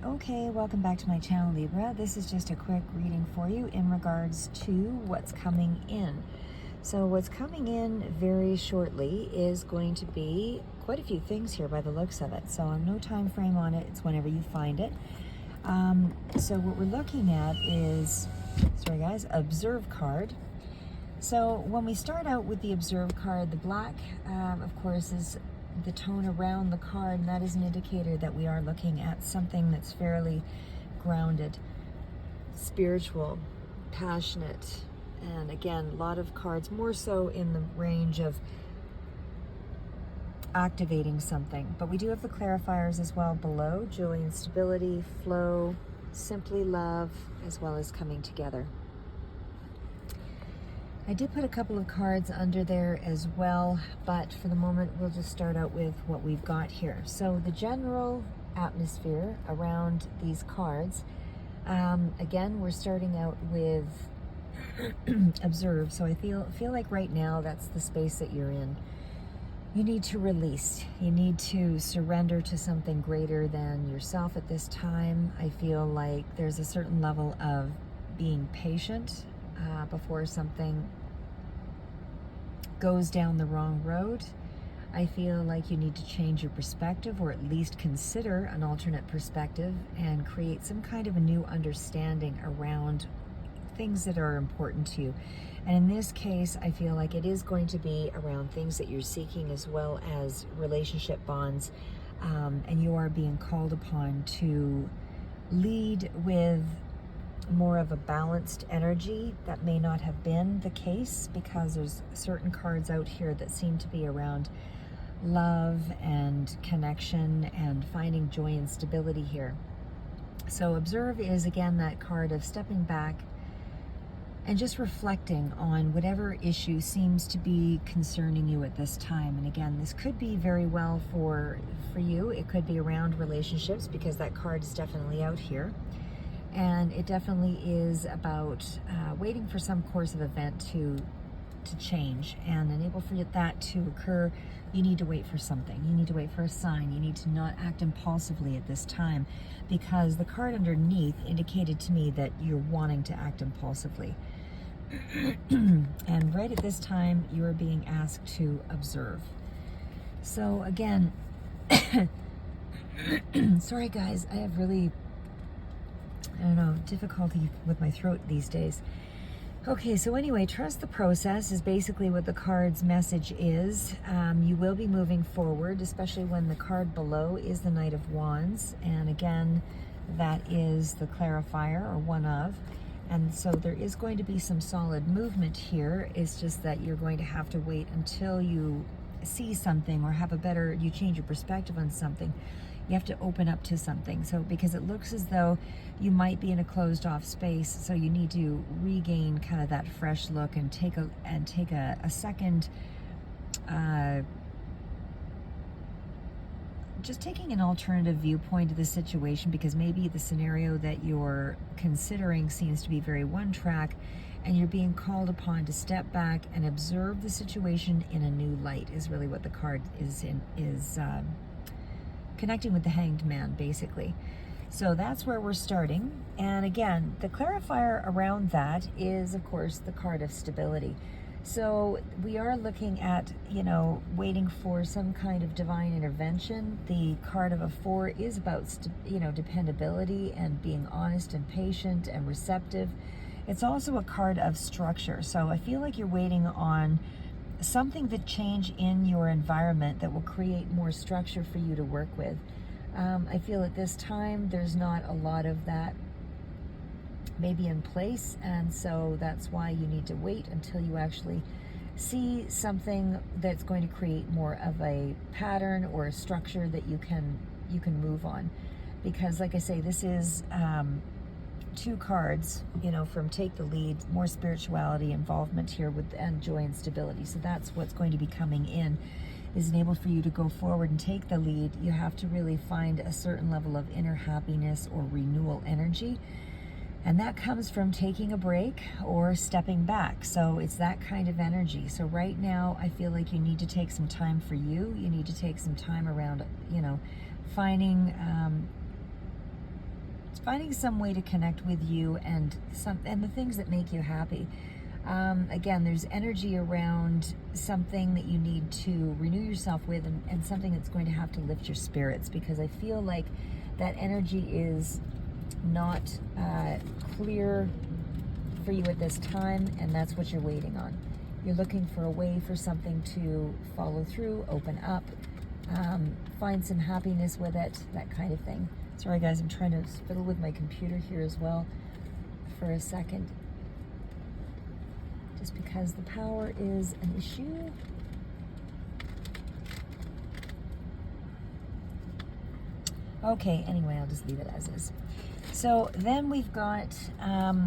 Okay, welcome back to my channel, Libra. This is just a quick reading for you in regards to what's coming in. So what's coming in very shortly is going to be quite a few things here by the looks of it. So I'm no time frame on it. It's whenever you find it. So what we're looking at is, sorry guys, Observe card. So when we start out with the Observe card, the black, of course, is the tone around the card, and that is an indicator that we are looking at something that's fairly grounded, spiritual, passionate, and again, a lot of cards more so in the range of activating something. But we do have the clarifiers as well below: joy and stability, flow, simply love, as well as coming together. I did put a couple of cards under there as well, but for the moment we'll just start out with what we've got here. So the general atmosphere around these cards, again, we're starting out with Observe. So I feel like right now that's the space that you're in. You need to release. You need to surrender to something greater than yourself at this time. I feel like there's a certain level of being patient before something goes down the wrong road. I feel like you need to change your perspective, or at least consider an alternate perspective and create some kind of a new understanding around things that are important to you. And in this case, I feel like it is going to be around things that you're seeking, as well as relationship bonds, and you are being called upon to lead with more of a balanced energy. That may not have been the case, because there's certain cards out here that seem to be around love and connection and finding joy and stability here. So Observe is again that card of stepping back and just reflecting on whatever issue seems to be concerning you at this time. And again, this could be very well for you. It could be around relationships, because that card is definitely out here. And it definitely is about waiting for some course of event to change. And enable for that to occur, you need to wait for something. You need to wait for a sign. You need to not act impulsively at this time, because the card underneath indicated to me that you're wanting to act impulsively. And right at this time, you are being asked to observe. So again, sorry guys, I have really, I don't know, difficulty with my throat these days. Okay, so anyway, trust the process is basically what the card's message is. You will be moving forward, especially when the card below is the Knight of Wands. And again, that is the clarifier, or one of. And so there is going to be some solid movement here. It's just that you're going to have to wait until you see something, or have a better, you change your perspective on something. You have to open up to something. So because it looks as though you might be in a closed off space, so you need to regain kind of that fresh look and take a second, just taking an alternative viewpoint of the situation, because maybe the scenario that you're considering seems to be very one track, and you're being called upon to step back and observe the situation in a new light, is really what the card is connecting with the Hanged Man, basically. So that's where we're starting. And again, the clarifier around that is, of course, the card of stability. So we are looking at, waiting for some kind of divine intervention. The card of a 4 is about, dependability and being honest and patient and receptive. It's also a card of structure. So I feel like you're waiting on something to change in your environment that will create more structure for you to work with. I feel at this time there's not a lot of that maybe in place, and so that's why you need to wait until you actually see something that's going to create more of a pattern or a structure that you can move on. Because like I say, this is 2 cards, from Take the Lead, more spirituality involvement here and joy and stability. So that's what's going to be coming in, is enabled for you to go forward and take the lead. You have to really find a certain level of inner happiness or renewal energy. And that comes from taking a break or stepping back. So it's that kind of energy. So right now, I feel like you need to take some time for you. You need to take some time around, finding finding some way to connect with you and the things that make you happy. Again, there's energy around something that you need to renew yourself with, and something that's going to have to lift your spirits, because I feel like that energy is not clear for you at this time, and that's what you're waiting on. You're looking for a way for something to follow through, open up, find some happiness with it, that kind of thing. Sorry guys, I'm trying to fiddle with my computer here as well for a second, just because the power is an issue. Okay, anyway, I'll just leave it as is. So then we've got,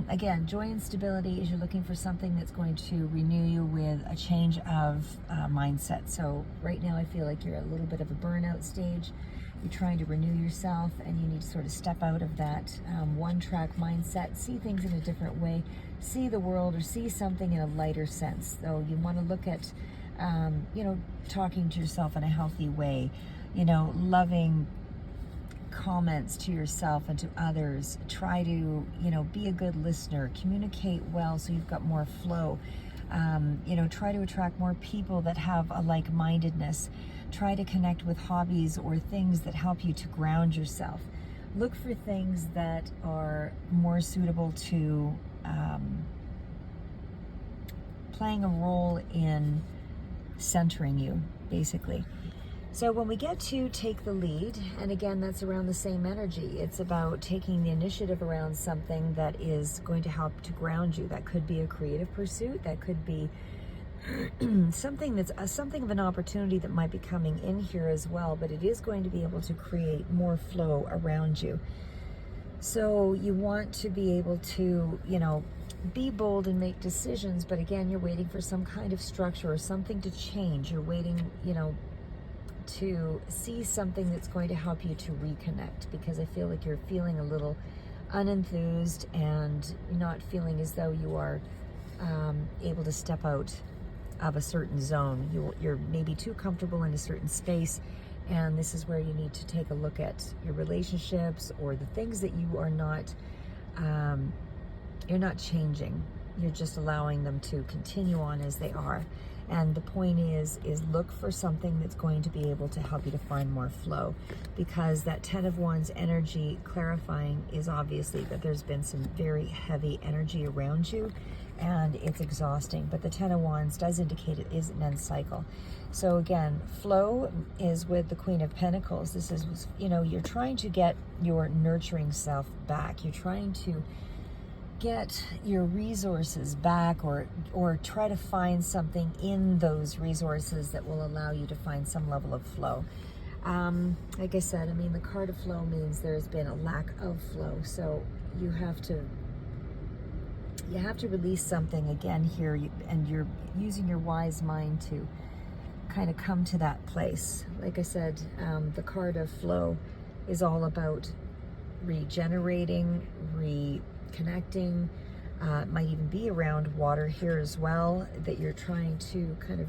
again, joy and stability is you're looking for something that's going to renew you with a change of mindset. So right now I feel like you're at a little bit of a burnout stage. You're trying to renew yourself, and you need to sort of step out of that one-track mindset, see things in a different way, see the world or see something in a lighter sense. So you want to look at, talking to yourself in a healthy way, loving comments to yourself and to others. Try to, be a good listener, communicate well so you've got more flow. Try to attract more people that have a like-mindedness. Try to connect with hobbies or things that help you to ground yourself. Look for things that are more suitable to playing a role in centering you, basically. So when we get to take the lead, and again, that's around the same energy. It's about taking the initiative around something that is going to help to ground you. That could be a creative pursuit. That could be something that's something of an opportunity that might be coming in here as well, but it is going to be able to create more flow around you. So you want to be able to, be bold and make decisions, but again, you're waiting for some kind of structure or something to change. You're waiting, to see something that's going to help you to reconnect, because I feel like you're feeling a little unenthused and not feeling as though you are able to step out of a certain zone. You're maybe too comfortable in a certain space, and this is where you need to take a look at your relationships or the things that you are not you're not changing. You're just allowing them to continue on as they are. And the point is look for something that's going to be able to help you to find more flow, because that 10 of Wands energy clarifying is obviously that there's been some very heavy energy around you and it's exhausting. But the 10 of Wands does indicate it is an end cycle. So again, flow is with the Queen of Pentacles. This is, you're trying to get your nurturing self back. You're trying to get your resources back, or try to find something in those resources that will allow you to find some level of flow. Like I said, the card of flow means there's been a lack of flow, so you have to release something again here, and you're using your wise mind to kind of come to that place. Like I said, the card of flow is all about regenerating, reconnecting. It might even be around water here as well, that you're trying to kind of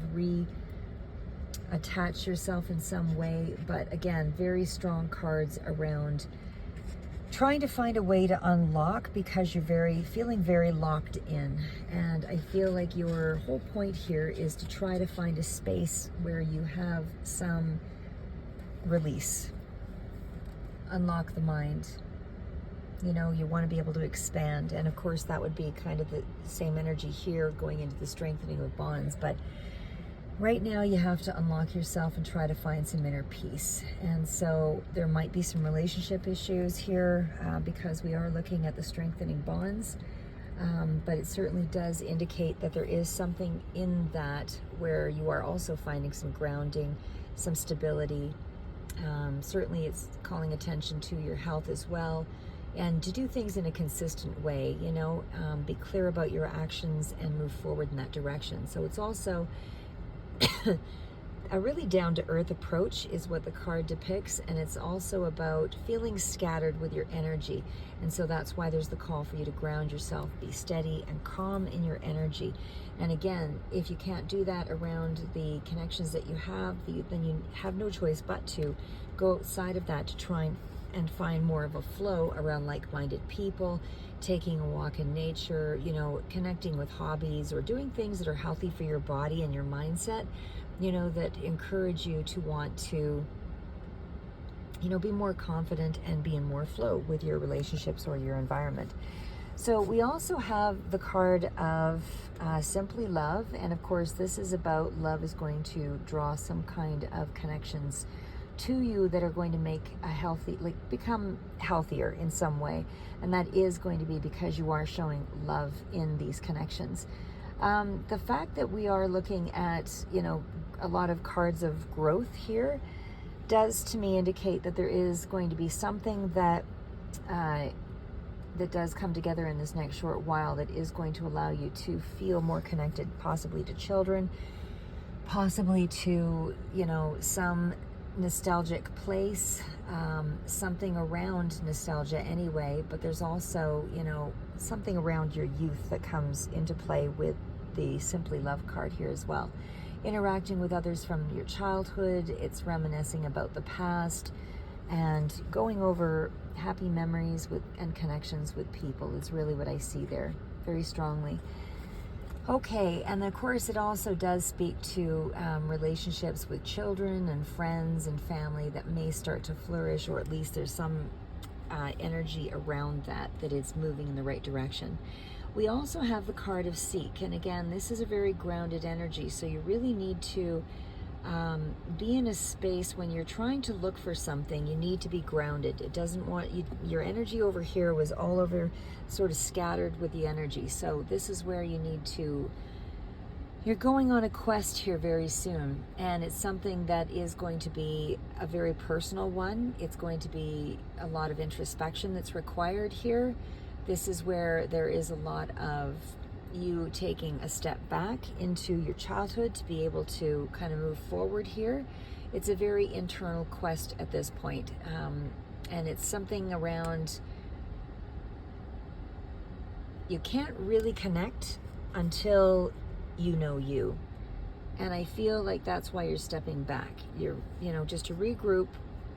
attach yourself in some way. But again, very strong cards around trying to find a way to unlock, because you're feeling very locked in. And I feel like your whole point here is to try to find a space where you have some release, unlock the mind. You want to be able to expand. And of course, that would be kind of the same energy here going into the strengthening of bonds. But right now, you have to unlock yourself and try to find some inner peace. And so there might be some relationship issues here because we are looking at the strengthening bonds. But it certainly does indicate that there is something in that where you are also finding some grounding, some stability. Certainly, it's calling attention to your health as well. And to do things in a consistent way, be clear about your actions and move forward in that direction. So it's also a really down-to-earth approach is what the card depicts, and it's also about feeling scattered with your energy. And so that's why there's the call for you to ground yourself, be steady and calm in your energy. And again, if you can't do that around the connections that you have, then you have no choice but to go outside of that to try and and find more of a flow around like-minded people, taking a walk in nature, you know, connecting with hobbies or doing things that are healthy for your body and your mindset, you know, that encourage you to want to, you know, be more confident and be in more flow with your relationships or your environment. So we also have the card of Simply Love. And of course, this is about love is going to draw some kind of connections to you that are going to make a healthy, like become healthier in some way. And that is going to be because you are showing love in these connections. The fact that we are looking at, you know, a lot of cards of growth here does to me indicate that there is going to be something that that does come together in this next short while that is going to allow you to feel more connected, possibly to children, possibly to, you know, some nostalgic place, something around nostalgia anyway, but there's also, you know, something around your youth that comes into play with the Simply Love card here as well. Interacting with others from your childhood, it's reminiscing about the past, and going over happy memories with and connections with people is really what I see there very strongly. Okay, and of course it also does speak to relationships with children and friends and family that may start to flourish, or at least there's some energy around that is moving in the right direction. We also have the card of Seek, and again, this is a very grounded energy, so you really need to be in a space when you're trying to look for something. You need to be grounded. It doesn't want you, your energy over here was all over, sort of scattered with the energy. So this is where you need to, you're going on a quest here very soon, and it's something that is going to be a very personal one. It's going to be a lot of introspection that's required here. This is where there is a lot of you taking a step back into your childhood to be able to kind of move forward here. It's a very internal quest at this point, and it's something around you can't really connect until you know you, and I feel like that's why you're stepping back. You're, you know, just to regroup.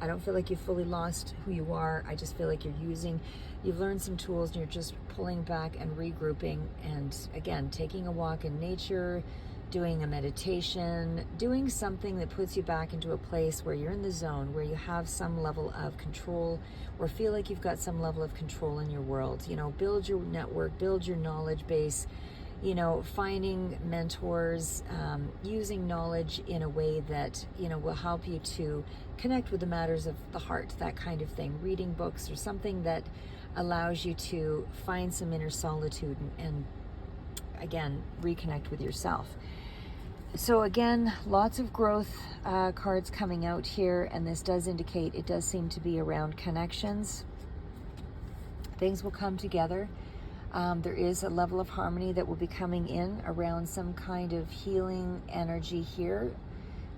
I don't feel like you've fully lost who you are. I just feel like you've learned some tools and you're just pulling back and regrouping, and again, taking a walk in nature, doing a meditation, doing something that puts you back into a place where you're in the zone, where you have some level of control, or feel like you've got some level of control in your world. You know, build your network, build your knowledge base, you know, finding mentors, using knowledge in a way that, you know, will help you to connect with the matters of the heart, that kind of thing. Reading books or something that allows you to find some inner solitude and again, reconnect with yourself. So again, lots of growth cards coming out here, and this does indicate it does seem to be around connections. Things will come together. There is a level of harmony that will be coming in around some kind of healing energy here.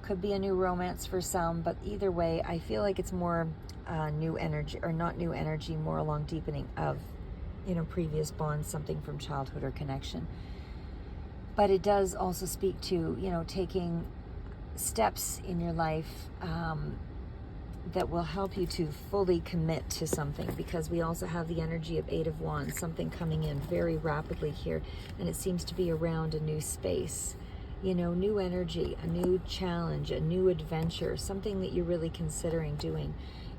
Could be a new romance for some, but either way, I feel like it's more new energy, or not new energy, more along deepening of, you know, previous bonds, something from childhood or connection. But it does also speak to, you know, taking steps in your life that will help you to fully commit to something, because we also have the energy of Eight of Wands, something coming in very rapidly here, and it seems to be around a new space, you know, new energy, a new challenge, a new adventure, something that you're really considering doing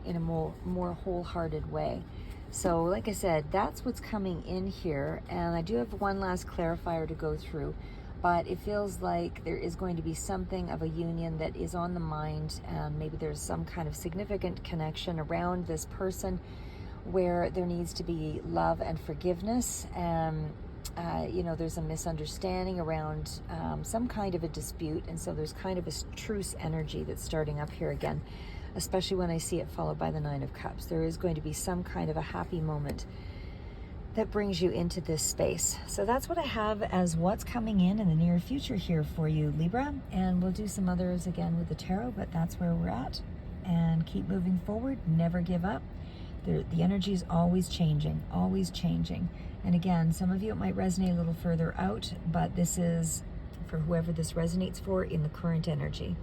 in a more wholehearted way. So like I said, that's what's coming in here, and I do have one last clarifier to go through. But it feels like there is going to be something of a union that is on the mind, and maybe there's some kind of significant connection around this person where there needs to be love and forgiveness, and you know, there's a misunderstanding around some kind of a dispute, and so there's kind of a truce energy that's starting up here again, especially when I see it followed by the Nine of Cups. There is going to be some kind of a happy moment that brings you into this space. So that's what I have as what's coming in the near future here for you, Libra. And we'll do some others again with the tarot, but that's where we're at. And keep moving forward, never give up. The energy is always changing, always changing. And again, some of you, it might resonate a little further out, but this is for whoever this resonates for in the current energy.